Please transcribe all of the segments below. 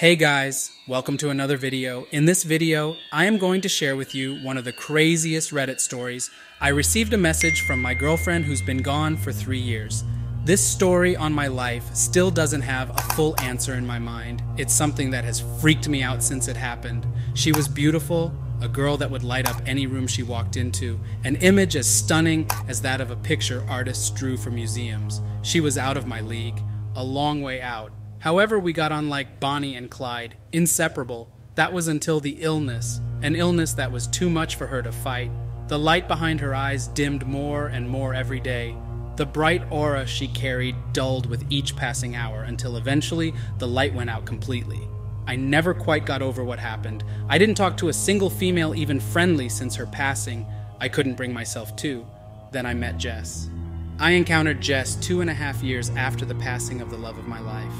Hey guys, welcome to another video. In this video, I am going to share with you one of the craziest Reddit stories. I received a message from my girlfriend who's been gone for 3 years. This story on my life still doesn't have a full answer in my mind. It's something that has freaked me out since it happened. She was beautiful, a girl that would light up any room she walked into, an image as stunning as that of a picture artists drew for museums. She was out of my league, a long way out. However, we got on like Bonnie and Clyde, inseparable. That was until the illness, an illness that was too much for her to fight. The light behind her eyes dimmed more and more every day. The bright aura she carried dulled with each passing hour until eventually the light went out completely. I never quite got over what happened. I didn't talk to a single female even friendly since her passing. I couldn't bring myself to. Then I met Jess. I encountered Jess 2.5 years after the passing of the love of my life.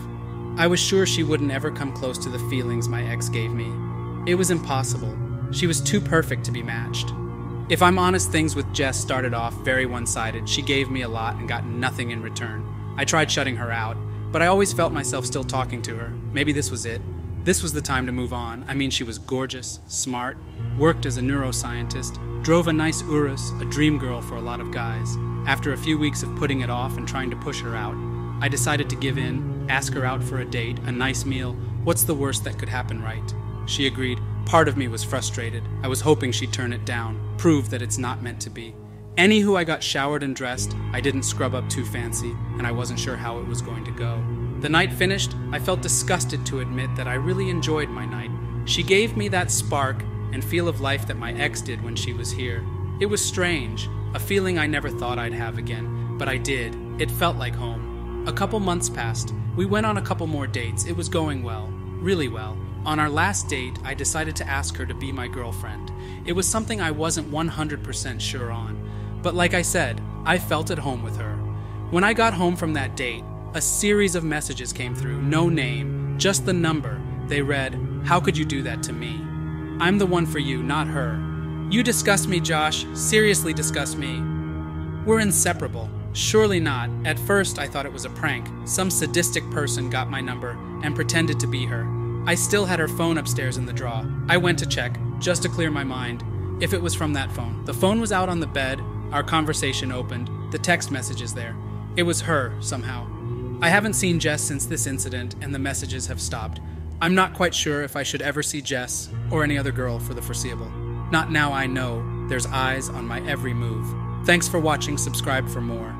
I was sure she wouldn't ever come close to the feelings my ex gave me. It was impossible. She was too perfect to be matched. If I'm honest, things with Jess started off very one-sided. She gave me a lot and got nothing in return. I tried shutting her out, but I always felt myself still talking to her. Maybe this was it. This was the time to move on. I mean, she was gorgeous, smart, worked as a neuroscientist, drove a nice Urus, a dream girl for a lot of guys. After a few weeks of putting it off and trying to push her out, I decided to give in, ask her out for a date, a nice meal. What's the worst that could happen, right? She agreed. Part of me was frustrated. I was hoping she'd turn it down, prove that it's not meant to be. Anywho, I got showered and dressed. I didn't scrub up too fancy, and I wasn't sure how it was going to go. The night finished, I felt disgusted to admit that I really enjoyed my night. She gave me that spark and feel of life that my ex did when she was here. It was strange, a feeling I never thought I'd have again, but I did. It felt like home. A couple months passed. We went on a couple more dates. It was going well, really well. On our last date, I decided to ask her to be my girlfriend. It was something I wasn't 100% sure on, but like I said, I felt at home with her. When I got home from that date, a series of messages came through, no name, just the number. They read, "How could you do that to me? I'm the one for you, not her. You disgust me, Josh, seriously disgust me. We're inseparable." Surely not. At first, I thought it was a prank. Some sadistic person got my number and pretended to be her. I still had her phone upstairs in the drawer. I went to check, just to clear my mind, if it was from that phone. The phone was out on the bed, our conversation opened, the text messages there. It was her, somehow. I haven't seen Jess since this incident, and the messages have stopped. I'm not quite sure if I should ever see Jess or any other girl for the foreseeable. Not now I know there's eyes on my every move. Thanks for watching. Subscribe for more.